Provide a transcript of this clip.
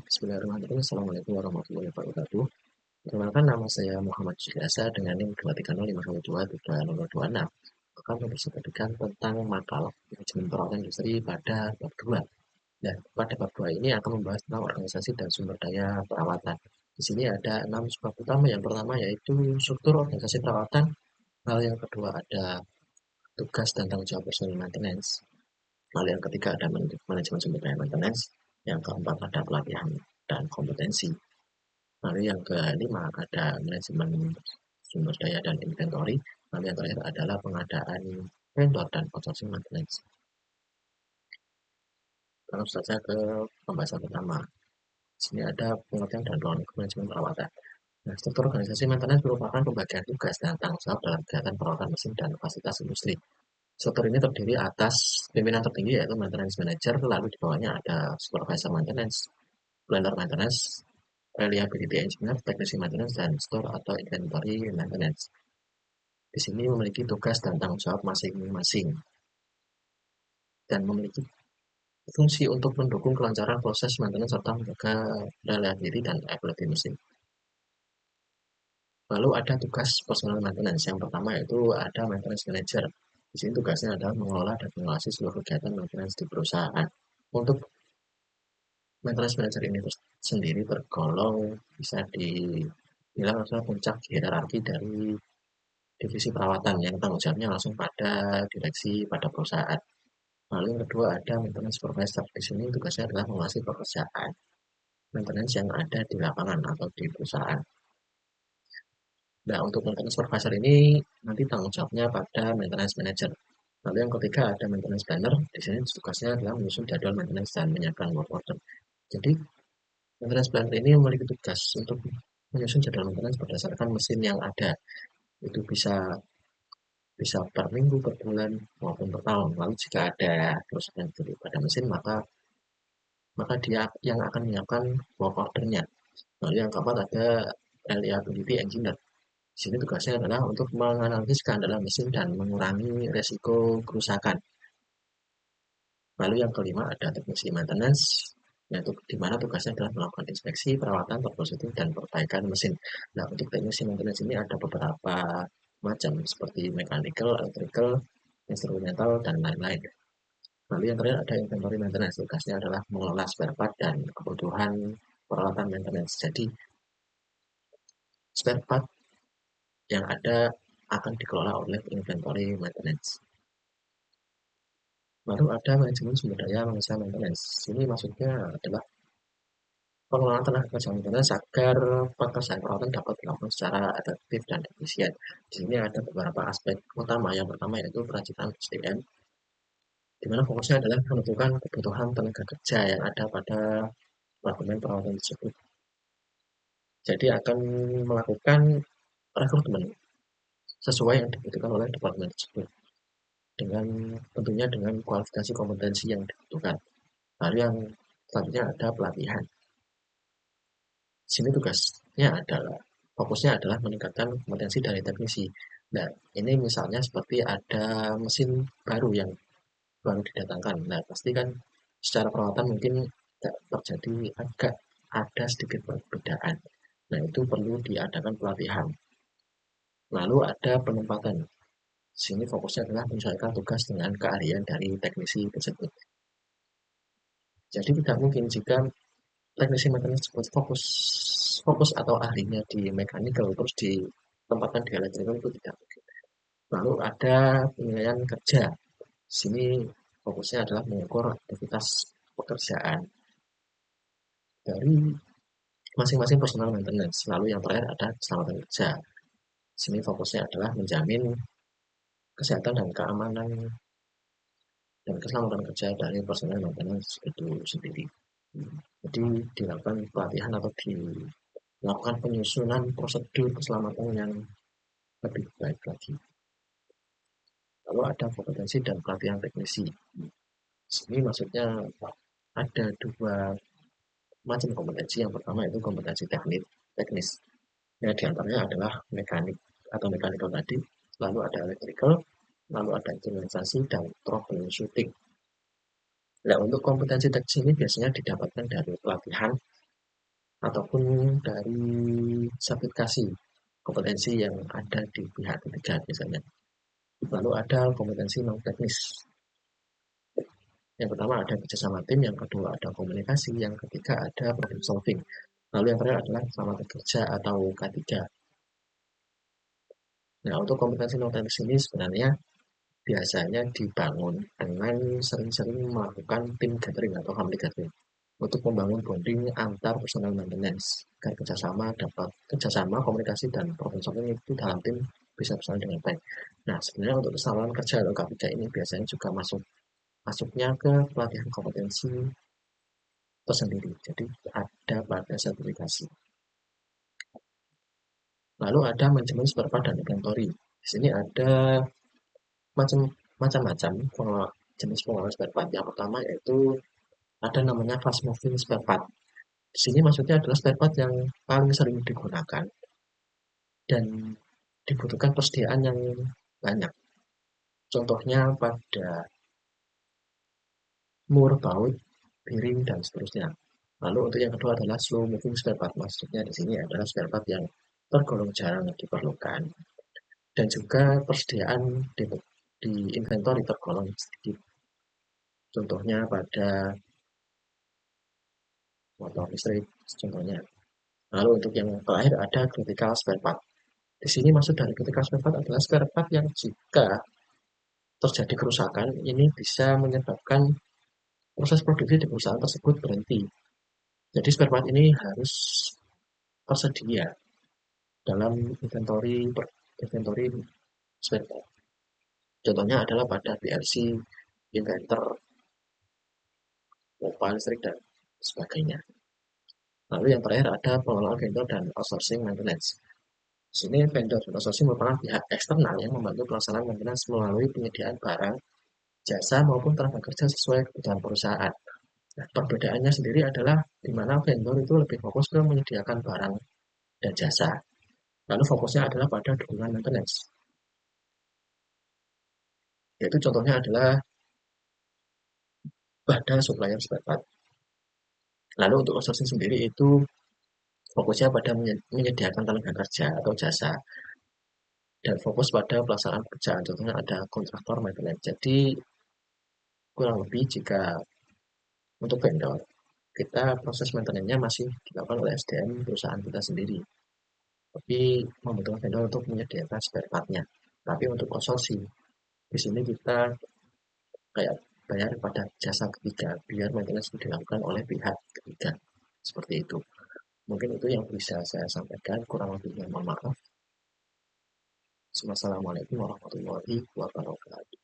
Bismillahirrahmanirrahim. Assalamualaikum warahmatullahi wabarakatuh. Perkenalkan, nama saya Muhammad Juliasa dengan NIM 23050230026. Akan mempresentasikan tentang makal manajemen perawatan industri pada bab 2. Dan pada bab 2 ini akan membahas tentang organisasi dan sumber daya perawatan. Di sini ada 6 bab utama. Yang pertama yaitu struktur organisasi perawatan. Lalu yang kedua ada tugas dan tanggung jawab personil maintenance. Lalu yang ketiga ada manajemen sumber daya maintenance. Yang keempat ada pelatihan dan kompetensi. Lalu yang kelima ada manajemen sumber daya dan inventory. Lalu yang terakhir adalah pengadaan vendor dan outsourcing maintenance. Langsung saja ke pembahasan pertama. Di sini ada pengertian dan ruang manajemen perawatan. Nah, struktur organisasi maintenance merupakan pembagian tugas dan tanggung jawab dalam kegiatan perawatan mesin dan fasilitas industri. Struktur ini terdiri atas pimpinan tertinggi yaitu maintenance manager, lalu di bawahnya ada supervisor maintenance, planner maintenance, reliability engineer, technician maintenance, dan store atau inventory maintenance. Di sini memiliki tugas dan tanggung jawab masing-masing dan memiliki fungsi untuk mendukung kelancaran proses maintenance serta menjaga reliability dan availability mesin. Lalu ada tugas personal maintenance. Yang pertama yaitu ada maintenance manager. Di sini tugasnya adalah mengelola dan mengawasi seluruh kegiatan maintenance di perusahaan. Untuk maintenance manager ini sendiri tergolong bisa dibilang adalah puncak hierarki dari divisi perawatan yang tanggung jawabnya langsung pada direksi pada perusahaan. Lalu yang kedua ada maintenance supervisor. Di sini tugasnya adalah mengawasi pekerjaan maintenance yang ada di lapangan atau di perusahaan. Nah, untuk maintenance supervisor ini nanti tanggung jawabnya pada maintenance manager. Lalu yang ketiga ada maintenance planner. Di sini tugasnya adalah menyusun jadwal maintenance dan menyiapkan work order. Jadi maintenance planner ini memiliki tugas untuk menyusun jadwal maintenance berdasarkan mesin yang ada. Itu bisa per minggu, per bulan, maupun per tahun. Lalu jika ada kerusakan pada mesin, maka dia yang akan menyiapkan work order-nya. Lalu yang keempat ada reliability engineer. Di sini tugasnya adalah untuk menganalisis keandalan mesin dan mengurangi resiko kerusakan. Lalu yang kelima ada teknisi maintenance, yaitu di mana tugasnya adalah melakukan inspeksi, perawatan, troubleshooting, dan perbaikan mesin. Nah, untuk teknisi maintenance ini ada beberapa macam seperti mechanical, electrical, instrumental, dan lain-lain. Lalu yang terakhir ada inventory maintenance. Tugasnya adalah mengelola spare part dan kebutuhan peralatan maintenance. Jadi, spare part yang ada akan dikelola oleh inventory maintenance. Lalu ada manajemen sumber daya manusia maintenance. Ini maksudnya adalah pengelolaan tenaga kerja maintenance agar pekerjaan perawatan dapat dilakukan secara efektif dan efisien. Di sini ada beberapa aspek utama. Yang pertama yaitu peracikan SDM, di mana fokusnya adalah menentukan kebutuhan tenaga kerja yang ada pada departemen perawatan tersebut. Jadi akan melakukan rekrutmen sesuai yang dibutuhkan oleh departemen tersebut dengan tentunya dengan kualifikasi kompetensi yang dibutuhkan. Lalu yang selanjutnya ada pelatihan. Di sini tugasnya adalah fokusnya adalah meningkatkan kompetensi dari teknisi. Nah, ini misalnya seperti ada mesin baru yang baru didatangkan. Nah, pasti kan secara perawatan mungkin terjadi agak ada sedikit perbedaan. Nah, itu perlu diadakan pelatihan. Lalu ada penempatan. Di sini fokusnya adalah menyesuaikan tugas dengan keahlian dari teknisi tersebut. Jadi tidak mungkin jika teknisi maintenance tersebut fokus atau ahlinya di mechanical terus ditempatkan di electrical itu tidak mungkin. Lalu ada penilaian kerja. Di sini fokusnya adalah mengukur aktivitas pekerjaan dari masing-masing personal maintenance. Lalu yang terakhir ada keselamatan kerja. Di sini fokusnya adalah menjamin kesehatan dan keamanan dan keselamatan kerja dari personal maintenance itu sendiri. Jadi dilakukan pelatihan atau dilakukan penyusunan prosedur keselamatan yang lebih baik lagi. Lalu ada kompetensi dan pelatihan teknisi. Ini maksudnya ada dua macam kompetensi. Yang pertama itu kompetensi teknis. Yang diantaranya adalah mekanik atau mechanical tadi. Lalu ada electrical, lalu ada instrumentasi dan troubleshooting. Nah, untuk kompetensi teknis ini biasanya didapatkan dari pelatihan ataupun dari sertifikasi kompetensi yang ada di pihak ketiga misalnya. Lalu ada kompetensi non teknis. Yang pertama ada kerjasama tim, yang kedua ada komunikasi, yang ketiga ada problem solving. Lalu yang terakhir adalah keselamatan kerja atau K3. Nah, untuk kompetensi non teknis ini sebenarnya biasanya dibangun dengan sering-sering melakukan tim gathering atau family gathering untuk membangun bonding antar personal maintenance agar kerjasama, komunikasi dan problem solving itu dalam tim bisa berjalan dengan baik. Nah, sebenarnya untuk keselamatan kerja atau K3 ini biasanya juga masuknya ke pelatihan kompetensi tersendiri. Jadi ada pada sertifikasi. Lalu ada manajemen spare part dan inventory. Di sini ada macam-macam jenis pengelolaan spare part. Yang pertama yaitu ada namanya fast moving spare part. Di sini maksudnya adalah spare part yang paling sering digunakan dan dibutuhkan persediaan yang banyak. Contohnya pada mur, baut, piring, dan seterusnya. Lalu untuk yang kedua adalah slow moving spare part. Maksudnya di sini adalah spare part yang tergolong jarang diperlukan. Dan juga persediaan di inventory tergolong sedikit. Contohnya pada motor listrik, contohnya. Lalu untuk yang terakhir ada critical spare part. Di sini maksud dari critical spare part adalah spare part yang jika terjadi kerusakan, ini bisa menyebabkan proses produksi di perusahaan tersebut berhenti. Jadi spare part ini harus tersedia dalam inventory spare part. Contohnya adalah pada PLC, inverter, pompa listrik, dan sebagainya. Lalu yang terakhir ada pengelolaan vendor dan outsourcing maintenance. Di sini vendor dan outsourcing merupakan pihak eksternal yang membantu pelaksanaan maintenance melalui penyediaan barang, jasa maupun tenaga kerja sesuai kebutuhan perusahaan. Nah, perbedaannya sendiri adalah di mana vendor itu lebih fokus ke menyediakan barang dan jasa. Lalu fokusnya adalah pada dukungan maintenance. Yaitu contohnya adalah pada supplier spare part. Lalu untuk outsourcing sendiri itu fokusnya pada menyediakan tenaga kerja atau jasa dan fokus pada pelaksanaan pekerjaan. Contohnya ada kontraktor maintenance. Jadi kurang lebih jika untuk vendor, kita proses maintenance-nya masih dilakukan oleh SDM perusahaan kita sendiri. Tapi membutuhkan vendor untuk menyediakan spare part-nya. Tapi untuk outsourcing, di sini kita kayak bayar pada jasa ketiga, biar maintenance itu dilakukan oleh pihak ketiga. Seperti itu. Mungkin itu yang bisa saya sampaikan, kurang lebihnya mohon maaf. Wassalamualaikum warahmatullahi wabarakatuh.